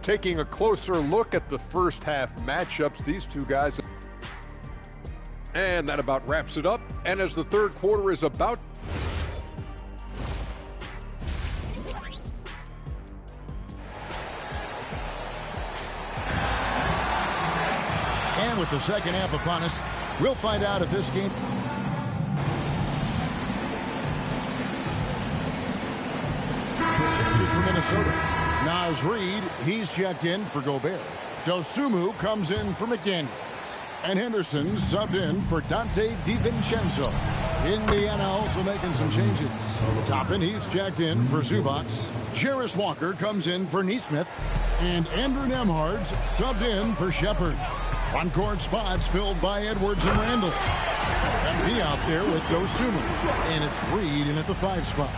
Taking a closer look at the first half matchups, these two guys. And that about wraps it up. And as the third quarter is about. And with the second half upon us, we'll find out if this game. For Minnesota. Naz Reid, he's checked in for Gobert. Dosunmu comes in for McDaniels. And Henderson subbed in for Dante DiVincenzo. Indiana also making some changes. Toppin, he's checked in for Zubac. Jarris Walker comes in for Nesmith. And Andrew Nembhard's subbed in for Shepard. On-court spots filled by Edwards and Randall. MP out there with Dosunmu. And it's Reid in at the 5 spot.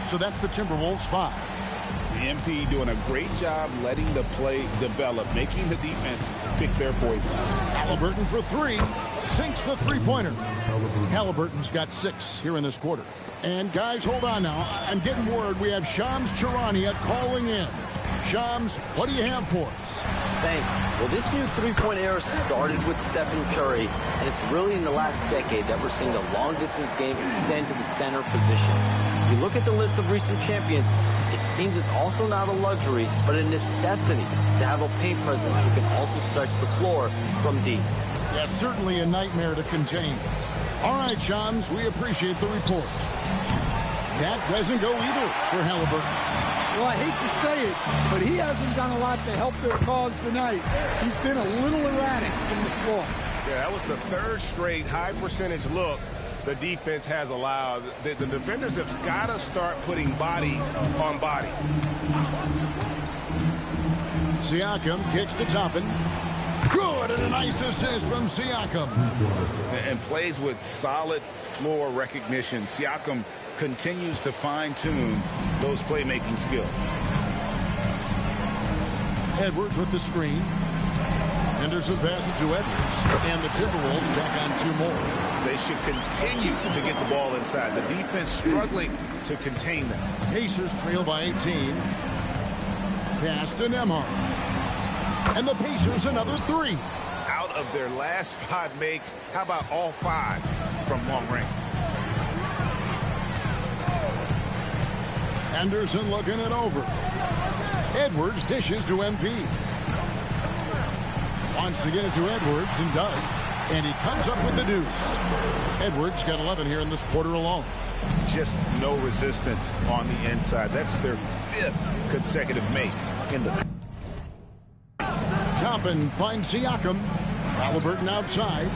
So that's the Timberwolves 5. The MP doing a great job letting the play develop, making the defense pick their poison. Halliburton for 3. Sinks the three-pointer. Halliburton's got 6 here in this quarter. And guys, hold on now. I'm getting word we have Shams Charania calling in. Shams, what do you have for us? Thanks. Well, this new three-point era started with Stephen Curry, and it's really in the last decade that we're seeing the long-distance game extend to the center position. If you look at the list of recent champions, it seems it's also not a luxury, but a necessity to have a paint presence who can also stretch the floor from deep. Yeah, certainly a nightmare to contain. All right, Shams, we appreciate the report. That doesn't go either for Halliburton. Well, I hate to say it, but he hasn't done a lot to help their cause tonight. He's been a little erratic from the floor. Yeah, that was the third straight high-percentage look the defense has allowed. The defenders have got to start putting bodies on bodies. Siakam kicks to Toppin. Good, and a nice assist from Siakam. And plays with solid floor recognition. Siakam continues to fine-tune those playmaking skills. Edwards with the screen. Henderson passes to Edwards. And the Timberwolves tack on 2 more. They should continue to get the ball inside. The defense struggling to contain them. Pacers trail by 18. Pass to Nembhard. And the Pacers another 3. Out of their last 5 makes, how about all 5 from long range? Henderson looking it over. Edwards dishes to MP. Wants to get it to Edwards and does. And he comes up with the deuce. Edwards got 11 here in this quarter alone. Just no resistance on the inside. That's their 5th consecutive make in the. Toppin finds Siakam. Halliburton outside.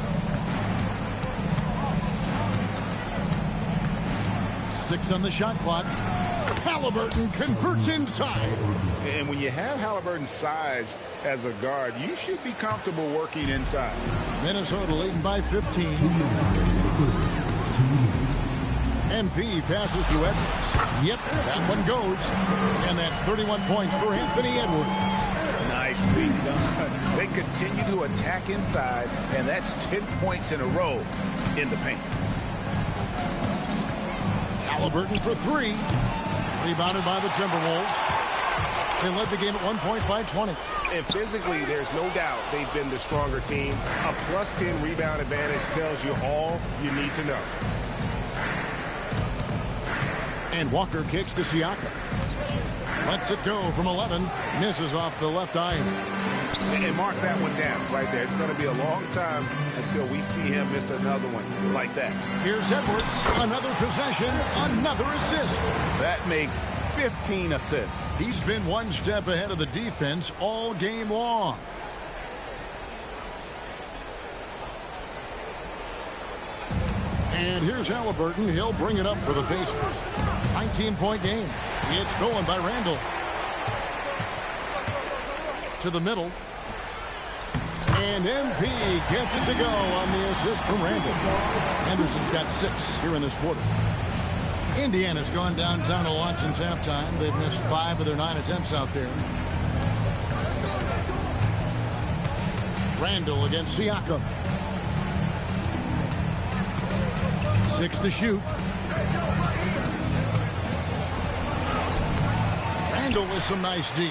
6 on the shot clock. Halliburton converts inside. And when you have Halliburton's size as a guard, you should be comfortable working inside. Minnesota leading by 15. MP passes to Edwards. Yep, that one goes. And that's 31 points for Anthony Edwards. Nicely done. They continue to attack inside, and that's 10 points in a row in the paint. Halliburton for 3. Rebounded by the Timberwolves. They led the game at 1 point by 20. And physically, there's no doubt they've been the stronger team. A plus 10 rebound advantage tells you all you need to know. And Walker kicks to Siakam. Lets it go from 11. Misses off the left iron. And mark that one down right there. It's going to be a long time until we see him miss another one like that. Here's Edwards. Another possession. Another assist. That makes 15 assists. He's been one step ahead of the defense all game long. And here's Halliburton. He'll bring it up for the Pacers. 19-point game. It's stolen by Randall. To the middle. And MP gets it to go on the assist from Randall. Henderson's got 6 here in this quarter. Indiana's gone downtown a lot since halftime. They've missed 5 of their 9 attempts out there. Randall against Siakam. 6 to shoot. Randall with some nice D.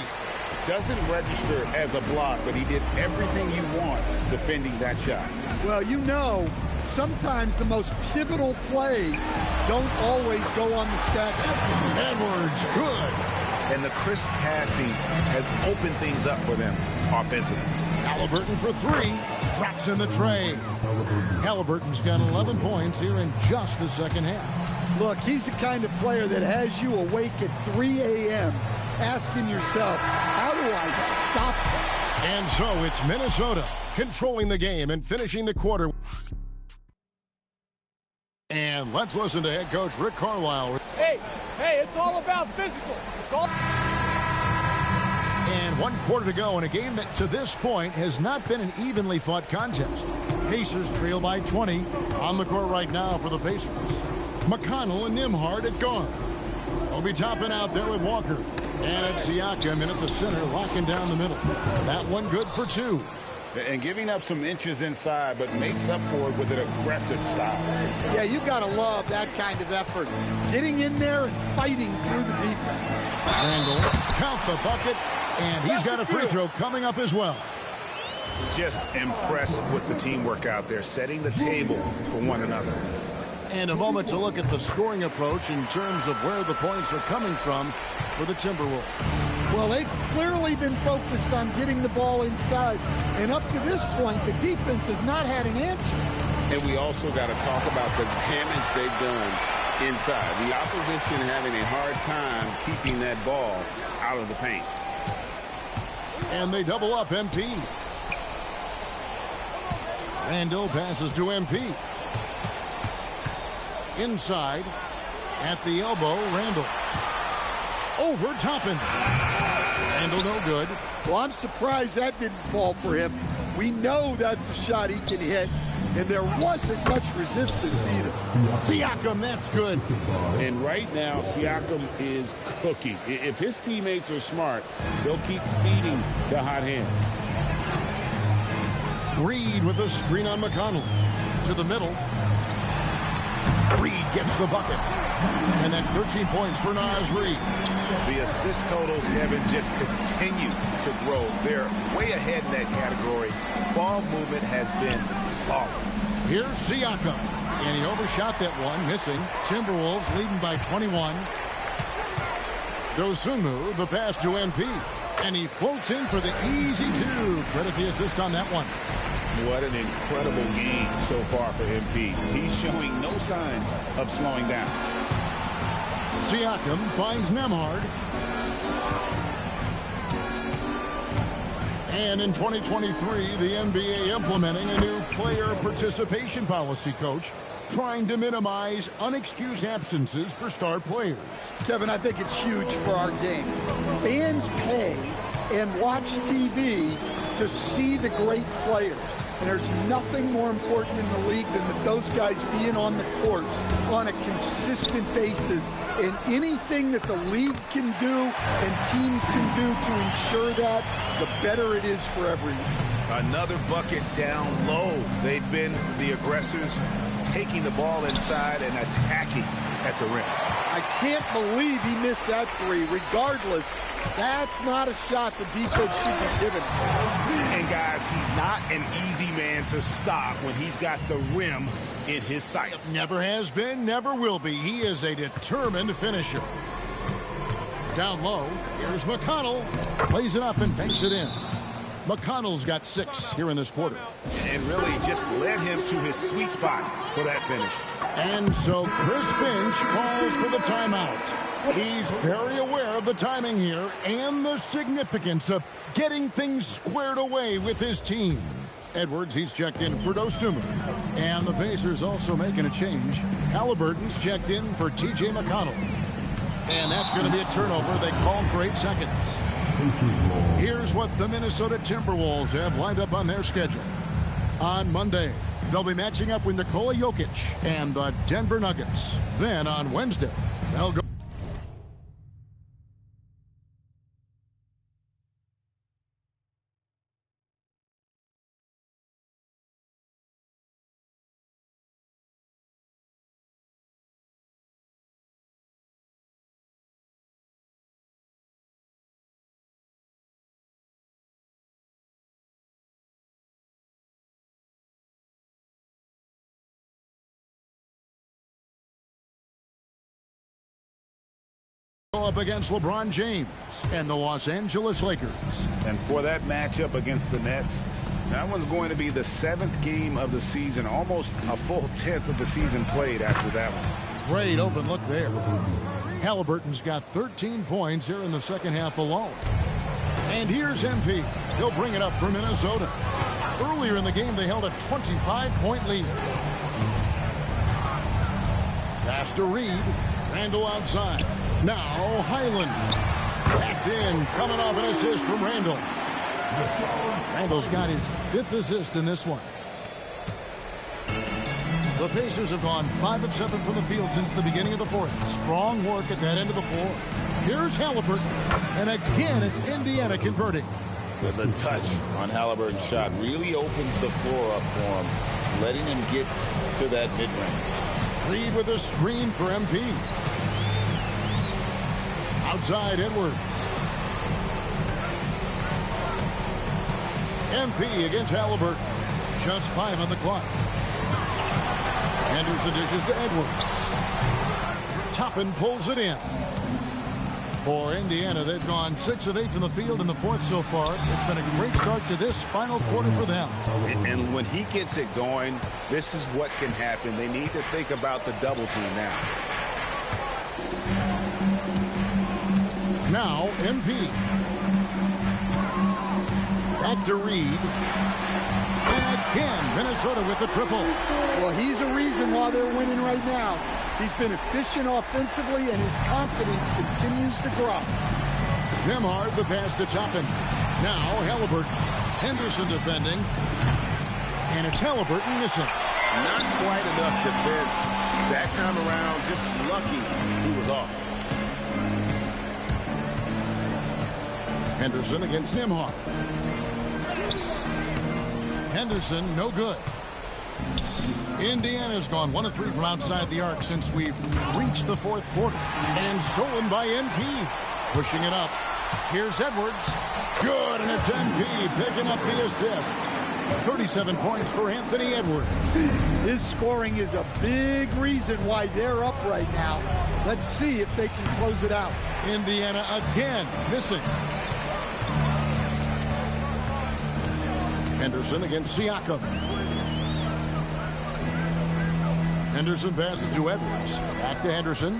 Doesn't register as a block, but he did everything you want defending that shot. Well, you know, sometimes the most pivotal plays don't always go on the stat sheet. Edwards, good. And the crisp passing has opened things up for them offensively. Halliburton for three. Drops in the tray. Halliburton's got 11 points here in just the second half. Look, he's the kind of player that has you awake at 3 a.m. asking yourself, how do I stop him? And so it's Minnesota controlling the game and finishing the quarter. And let's listen to head coach Rick Carlisle. Hey, it's all about physical. It's all... And 1 quarter to go in a game that to this point has not been an evenly fought contest. Pacers trail by 20. On the court right now for the Pacers. McConnell and Nembhard at guard. They'll be topping out there with Walker. And it's Siakam in at the center, locking down the middle. That one good for 2. And giving up some inches inside, but makes up for it with an aggressive style. Yeah, you got to love that kind of effort. Getting in there and fighting through the defense. Randall, count the bucket, and he's got a free throw coming up as well. Just impressed with the teamwork out there, setting the table for one another. And a moment to look at the scoring approach in terms of where the points are coming from for the Timberwolves. Well, they've clearly been focused on getting the ball inside. And up to this point, the defense has not had an answer. And we also got to talk about the damage they've done inside. The opposition having a hard time keeping that ball out of the paint. And they double up MP. Randall passes to MP. Inside, at the elbow, Randall. Over Toppin. Randall no good. Well, I'm surprised that didn't fall for him. We know that's a shot he can hit, and there wasn't much resistance either. Siakam, that's good. And right now, Siakam is cooking. If his teammates are smart, they'll keep feeding the hot hand. Reed with a screen on McConnell. To the middle. Reed gets the bucket. And that's 13 points for Naz Reed. The assist totals, Kevin, just continue to grow. They're way ahead in that category. Ball movement has been flawless. Here's Siakam. And he overshot that one, missing. Timberwolves leading by 21. Dosunmu, the pass to MP. And he floats in for the easy 2. Credit the assist on that one. What an incredible game so far for MP. He's showing no signs of slowing down. Siakam finds Nembhard. And in 2023, the NBA implementing a new player participation policy, Coach, trying to minimize unexcused absences for star players. Kevin, I think it's huge for our game. Fans pay and watch TV to see the great players. And there's nothing more important in the league than that those guys being on the court on a consistent basis. And anything that the league can do and teams can do to ensure that, the better it is for everyone. Another bucket down low. They've been the aggressors, taking the ball inside and attacking at the rim. I can't believe he missed that 3. Regardless, that's not a shot the defense should be given. And guys, he's not an easy man to stop when he's got the rim in his sights. Never has been, never will be. He is a determined finisher. Down low, here's McConnell. Plays it up and banks it in. McConnell's got 6 here in this quarter. And really just led him to his sweet spot for that finish. And so Chris Finch calls for the timeout. He's very aware of the timing here and the significance of getting things squared away with his team. Edwards, he's checked in for Dosunmu. And the Pacers also making a change. Halliburton's checked in for T.J. McConnell. And that's going to be a turnover. They called for 8 seconds. Here's what the Minnesota Timberwolves have lined up on their schedule. On Monday, they'll be matching up with Nikola Jokic and the Denver Nuggets. Then on Wednesday, they'll go Up against LeBron James and the Los Angeles Lakers. And for that matchup against the Nets, that one's going to be the 7th game of the season, almost a full 10th of the season played after that one. Great open look there. Halliburton's got 13 points here in the second half alone. And here's MP. He'll bring it up for Minnesota. Earlier in the game, they held a 25-point lead. Pass to Reed. Randall outside. Now Highland. That's in. Coming off an assist from Randall. Randall's got his 5th assist in this one. The Pacers have gone 5 of 7 from the field since the beginning of the 4th. Strong work at that end of the floor. Here's Halliburton. And again, it's Indiana converting. The touch on Halliburton's shot really opens the floor up for him, letting him get to that mid-range. Reed with a screen for MP. Outside Edwards. MP against Halliburton. Just 5 on the clock. Anderson dishes to Edwards. Toppin pulls it in. For Indiana, they've gone 6 of 8 from the field in the 4th so far. It's been a great start to this final quarter for them. And when he gets it going, this is what can happen. They need to think about the double team now. Now, MP. Back to Reed. And again, Minnesota with the triple. Well, he's a reason why they're winning right now. He's been efficient offensively, and his confidence continues to grow. Nembhard, the pass to Toppin. Now, Halliburton. Henderson defending. And it's Halliburton missing. Not quite enough defense. That time around, just lucky he was off. Henderson against Nembhard. Henderson, no good. Indiana's gone 1 of 3 from outside the arc since we've reached the 4th quarter. And stolen by MP. Pushing it up. Here's Edwards. Good, and it's MP picking up the assist. 37 points for Anthony Edwards. His scoring is a big reason why they're up right now. Let's see if they can close it out. Indiana again missing. Henderson against Siakam. Henderson passes to Edwards. Back to Henderson.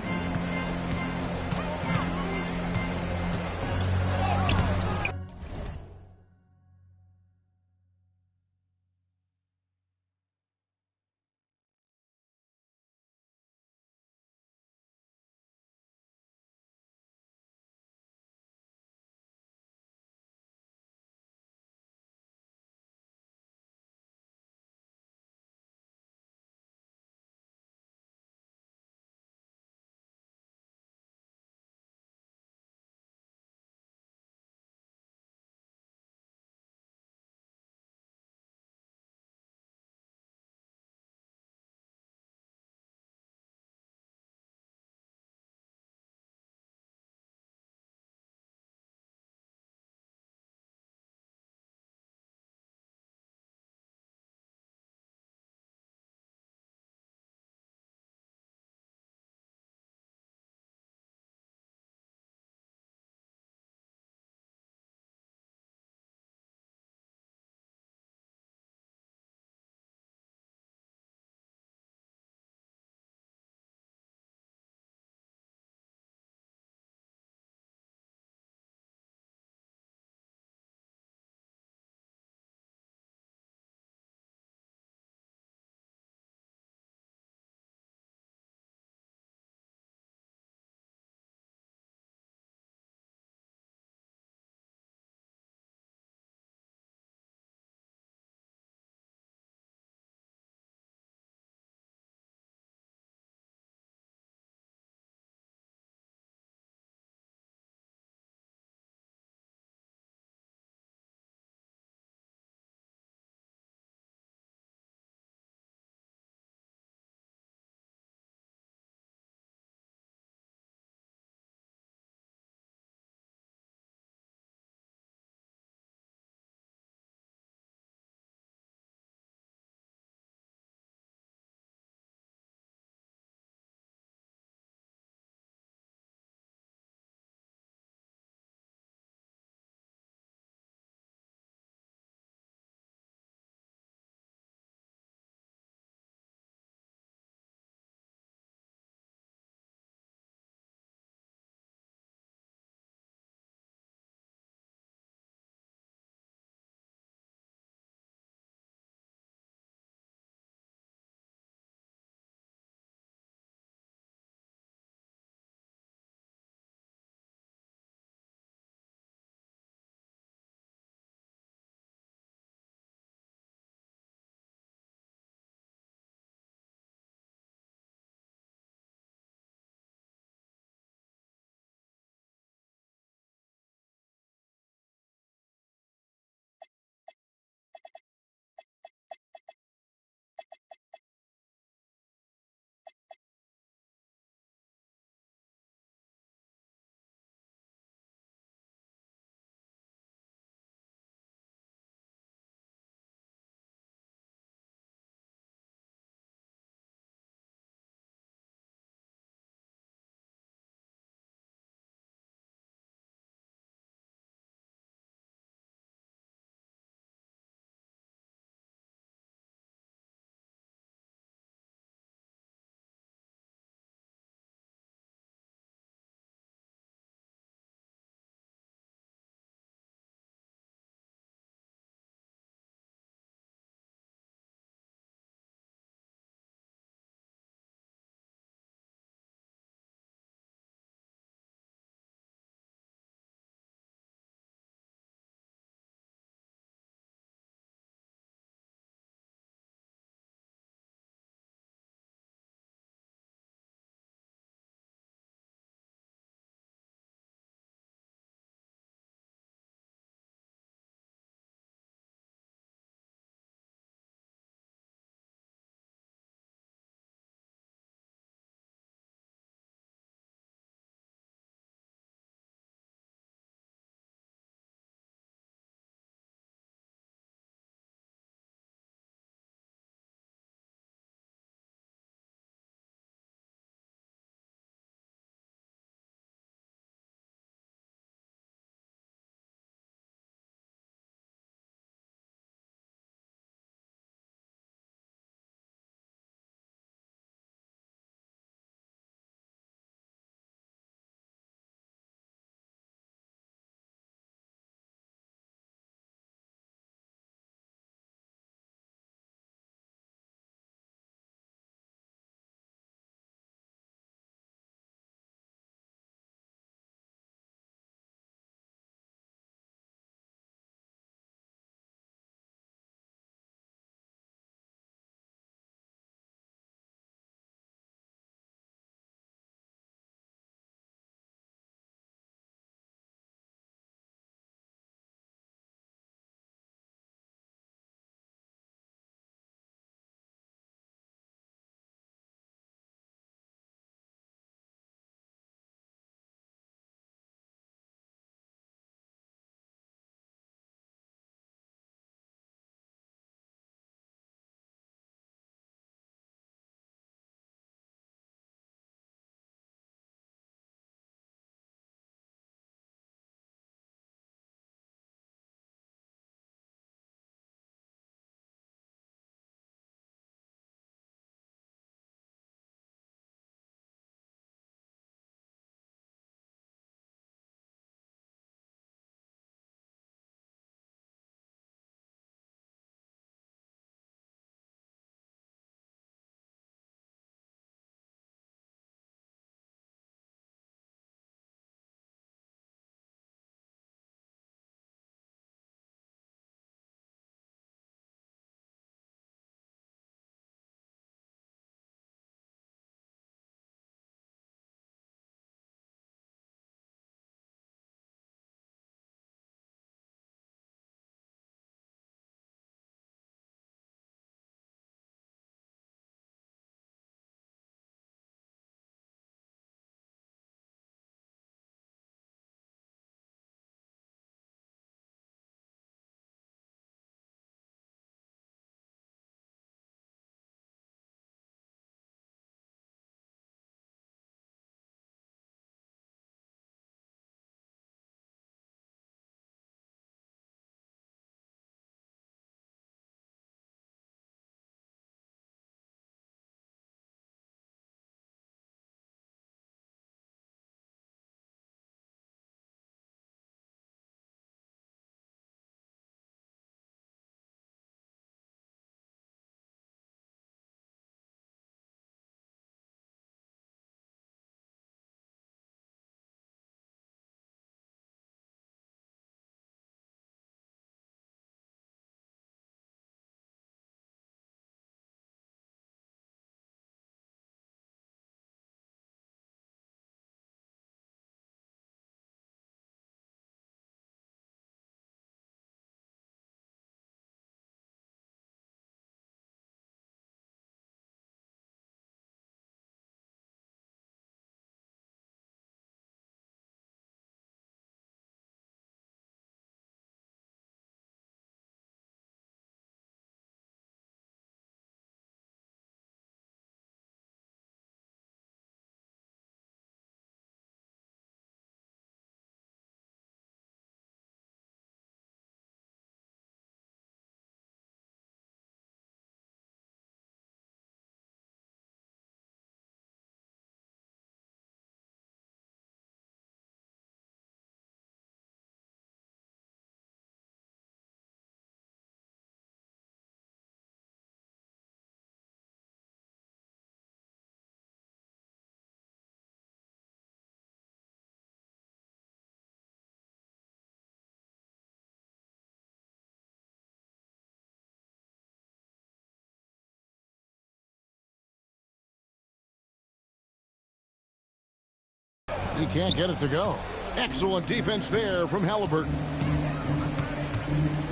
He can't get it to go. Excellent defense there from Halliburton.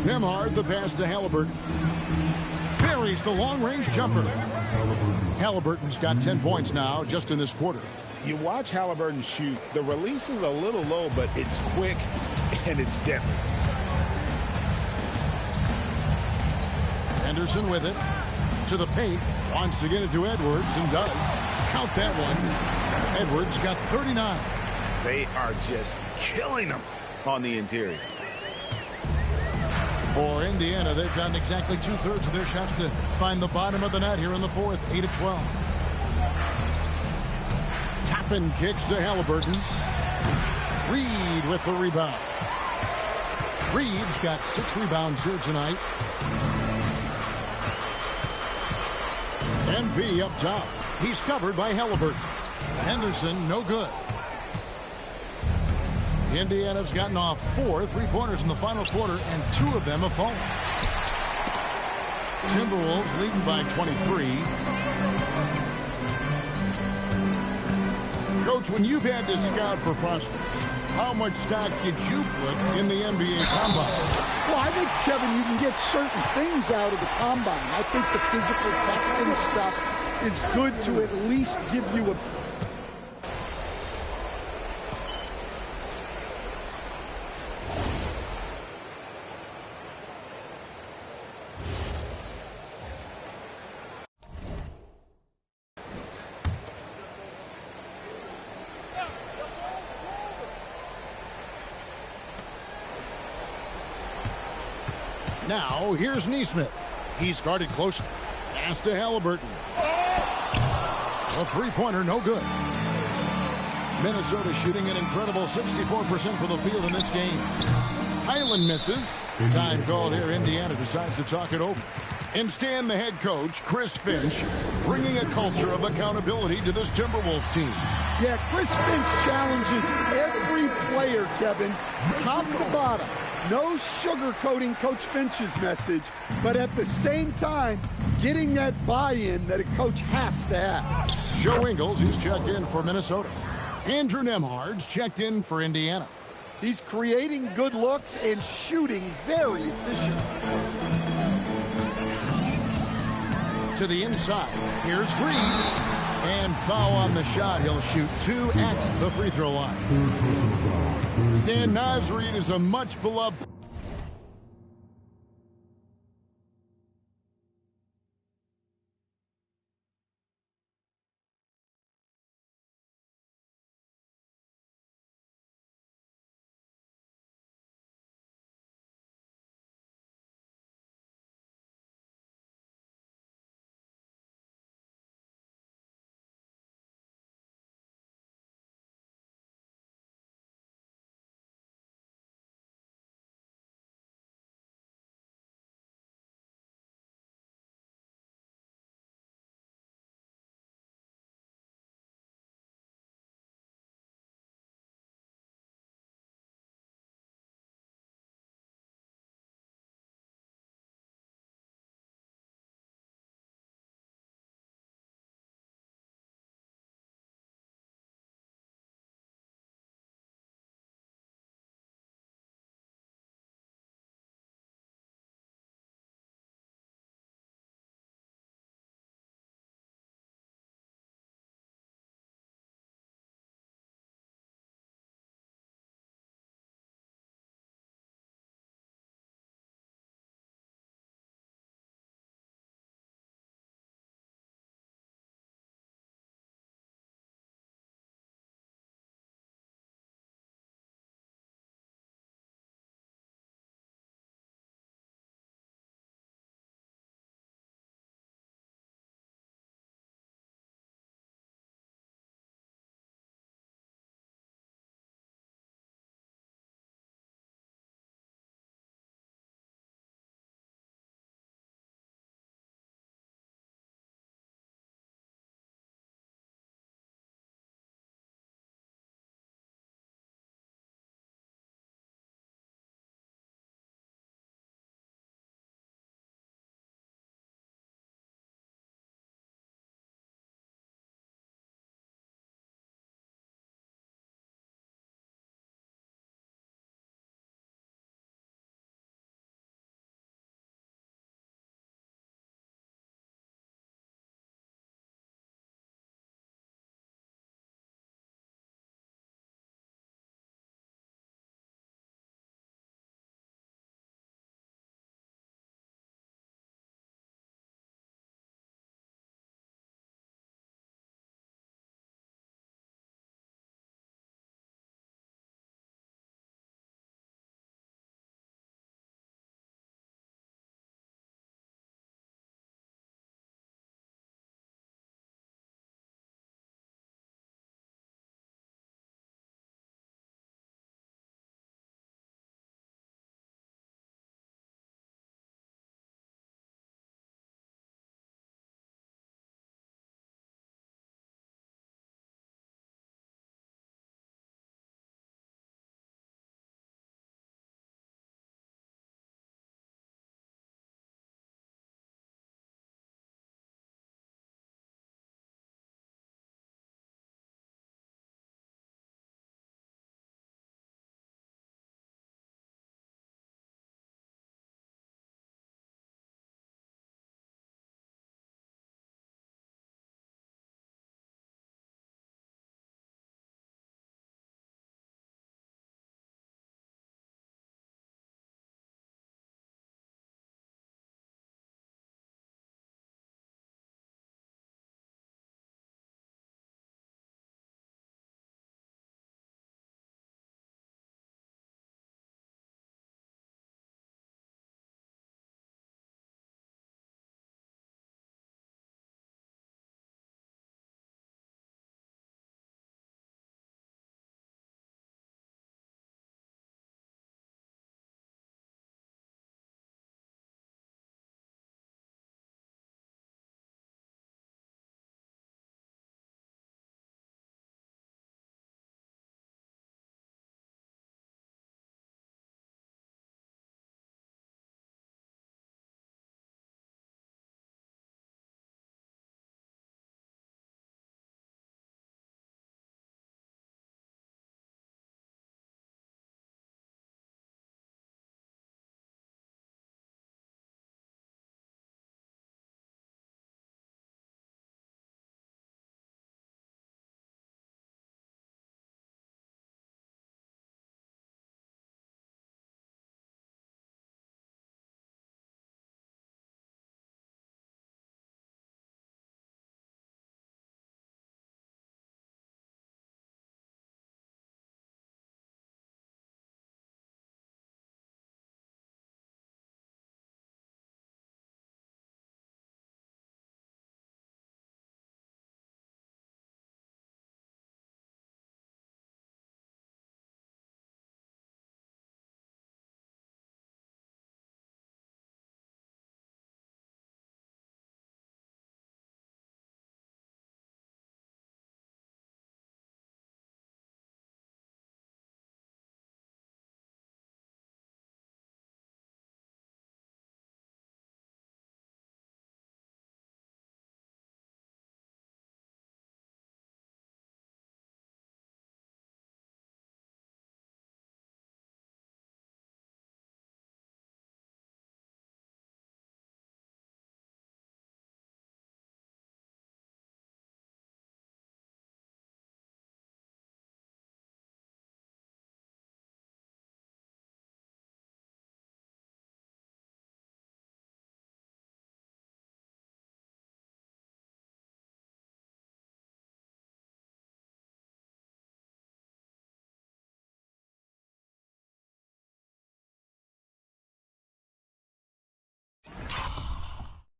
Nembhard the pass to Halliburton. Buries the long-range jumper. Halliburton's got 10 points now just in this quarter. You watch Halliburton shoot. The release is a little low, but it's quick and it's deadly. Henderson with it. To the paint. Wants to get it to Edwards and does. Count that one. Edwards got 39. They are just killing them on the interior. For Indiana, they've gotten exactly 2/3 of their shots to find the bottom of the net here in the fourth, 8 of 12. Toppin kicks to Halliburton. Reed with the rebound. Reed's got 6 rebounds here tonight. MP up top. He's covered by Halliburton. Henderson, no good. Indiana's gotten off 4 3-pointers in the final quarter, and 2 of them have fallen. Timberwolves leading by 23. Coach, when you've had to scout for prospects, how much stock did you put in the NBA Combine? Well, I think, Kevin, you can get certain things out of the Combine. I think the physical testing stuff is good to at least give you a Now, here's Nesmith. He's guarded closer. Pass to Halliburton. A 3-pointer, no good. Minnesota shooting an incredible 64% for the field in this game. Highland misses. Time called here. Indiana decides to talk it over. Instead, the head coach, Chris Finch, bringing a culture of accountability to this Timberwolves team. Yeah, Chris Finch challenges every player, Kevin, top to bottom. No sugarcoating Coach Finch's message, but at the same time, getting that buy-in that a coach has to have. Joe Ingles, who's checked in for Minnesota. Andrew Nembhard's checked in for Indiana. He's creating good looks and shooting very efficient. To the inside. Here's Reed. And foul on the shot. He'll shoot 2 at the free throw line. Stan Nasreed is a much beloved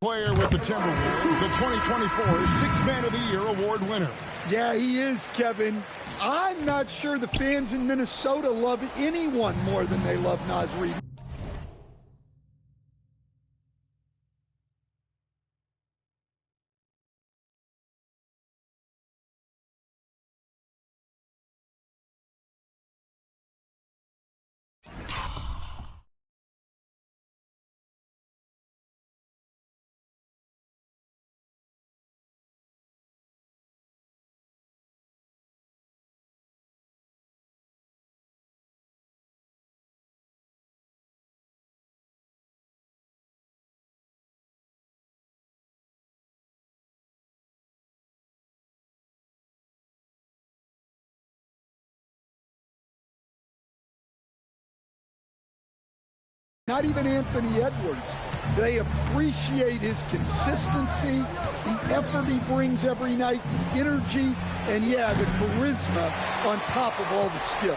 Player with the Timberwolves, the 2024 Sixth Man of the Year award winner. Yeah, he is, Kevin. I'm not sure the fans in Minnesota love anyone more than they love Naz Reid. Not even Anthony Edwards. They appreciate his consistency, the effort he brings every night, the energy, and yeah, the charisma on top of all the skill.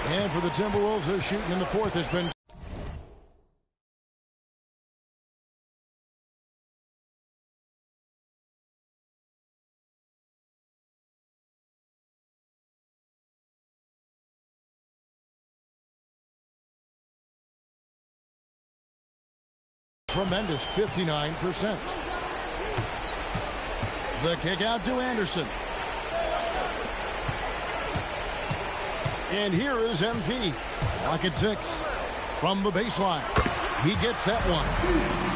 And for the Timberwolves, their shooting in the fourth has been tremendous, 59%. The kick out to Anderson. And here is MP. Lock at 6 from the baseline. He gets that one.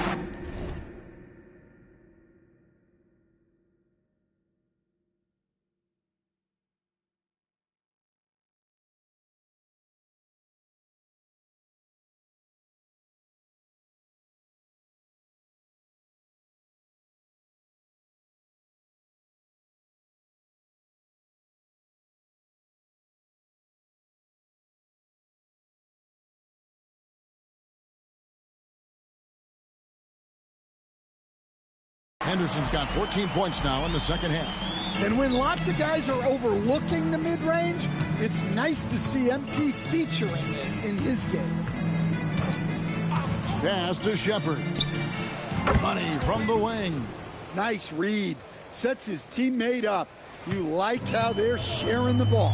Henderson's got 14 points now in the second half. And when lots of guys are overlooking the mid-range, it's nice to see MP featuring it in his game. Pass to Shepard. Money from the wing. Nice read. Sets his teammate up. You like how they're sharing the ball.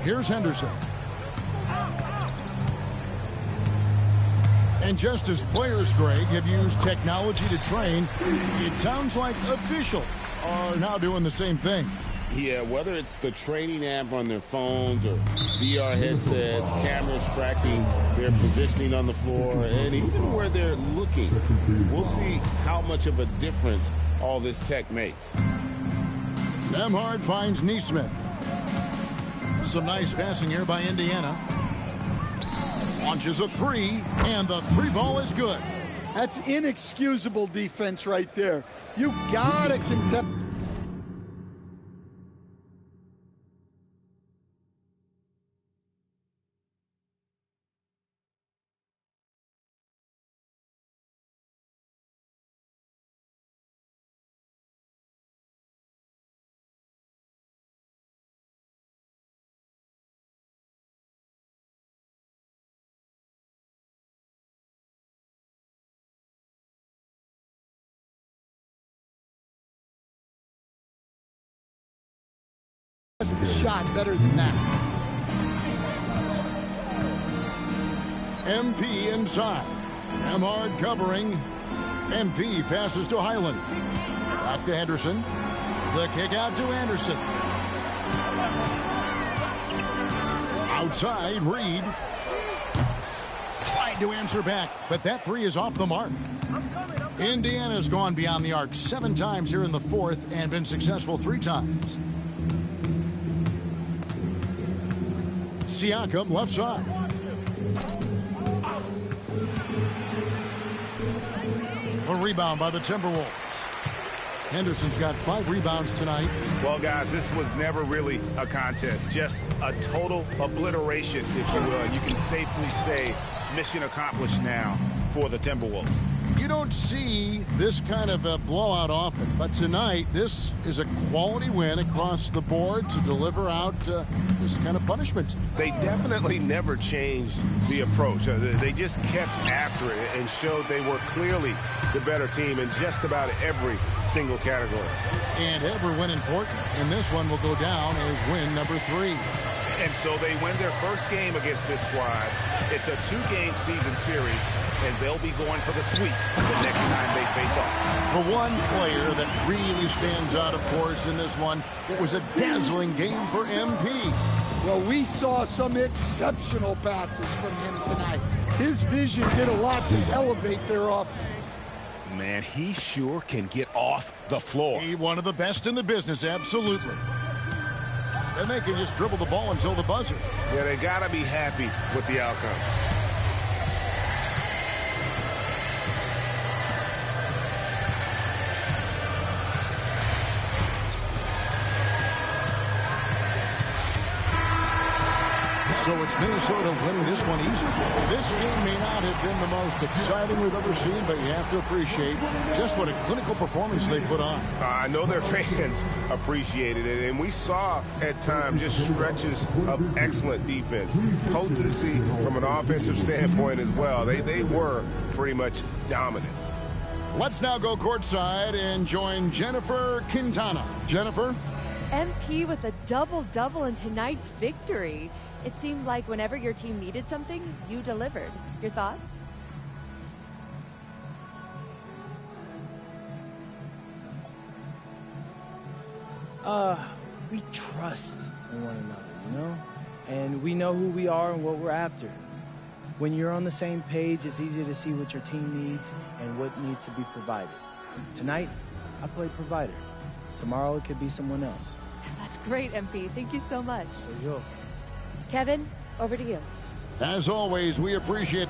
Here's Henderson. And just as players, Greg, have used technology to train, it sounds like officials are now doing the same thing. Yeah, whether it's the training app on their phones or VR headsets, cameras tracking their positioning on the floor, and even where they're looking, we'll see how much of a difference all this tech makes. Nembhard finds Neesmith. Some nice passing here by Indiana. Launches a three, and the three ball is good. That's inexcusable defense right there. You gotta contest. The shot better than that. MP inside. Nembhard covering. MP passes to Highland. Back to Henderson. The kick out to Anderson. Outside, Reed. Tried to answer back, but that three is off the mark. Indiana's gone beyond the arc 7 times here in the fourth and been successful 3 times. Siakam left side. A rebound by the Timberwolves. Henderson's got 5 rebounds tonight. Well, guys, this was never really a contest. Just a total obliteration, if you will. You can safely say mission accomplished now for the Timberwolves. You don't see this kind of a blowout often, but tonight this is a quality win across the board to deliver out this kind of punishment. They definitely never changed the approach. They just kept after it and showed they were clearly the better team in just about every single category. And every win important, and this one will go down as win number 3. And so they win their first game against this squad. It's a 2-game season series, and they'll be going for the sweep the next time they face off. For one player that really stands out, of course, in this one, it was a dazzling game for MP. Well, we saw some exceptional passes from him tonight. His vision did a lot to elevate their offense. Man, he sure can get off the floor. He one of the best in the business, absolutely. And they can just dribble the ball until the buzzer. Yeah, they got to be happy with the outcome. So it's Minnesota winning this one easily. This game may not have been the most exciting we've ever seen, but you have to appreciate just what a clinical performance they put on. I know their fans appreciated it, and we saw at times just stretches of excellent defense. Potency from an offensive standpoint as well. They were pretty much dominant. Let's now go courtside and join Jennifer Quintana. Jennifer? MP with a double-double in tonight's victory. It seemed like whenever your team needed something, you delivered. Your thoughts? We trust in one another, you know? And we know who we are and what we're after. When you're on the same page, it's easier to see what your team needs and what needs to be provided. Tonight, I played provider. Tomorrow, it could be someone else. That's great, MP. Thank you so much. There you go. Kevin, over to you. As always, we appreciate